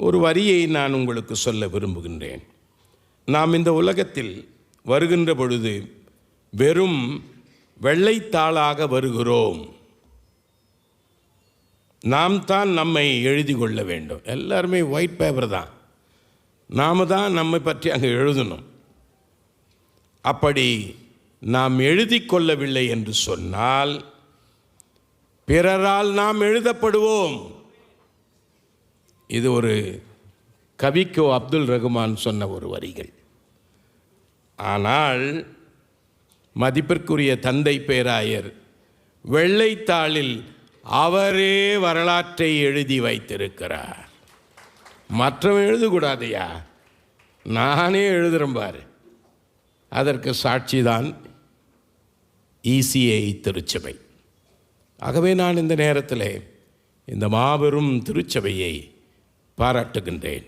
ஒரு வரியை நான் உங்களுக்கு சொல்ல விரும்புகின்றேன். நாம் இந்த உலகத்தில் வருகின்ற பொழுது வெறும் வெள்ளைத்தாளாக வருகிறோம். நாம் தான் நம்மை எழுதி கொள்ள வேண்டும். எல்லாருமே ஒயிட் பேப்பர் தான். நாம் தான் நம்மை பற்றி அங்கே எழுதணும். அப்படி நாம் எழுதி கொள்ளவில்லை என்று சொன்னால் பிறரால் நாம் எழுதப்படுவோம். இது ஒரு கவிக்கோ அப்துல் ரகுமான் சொன்ன ஒரு வரிகள். ஆனால் மதிப்பிற்குரிய தந்தை பேராயர் வெள்ளைத்தாளில் அவரே வரலாற்றை எழுதி வைத்திருக்கிறார். மற்றவன் எழுதக்கூடாதையா, நானே எழுதுகிறேன் பாரு. அதற்கு சாட்சிதான் ECA திருச்சபை. ஆகவே நான் இந்த நேரத்தில் இந்த மாபெரும் திருச்சபையை பாராட்டுகின்றேன்.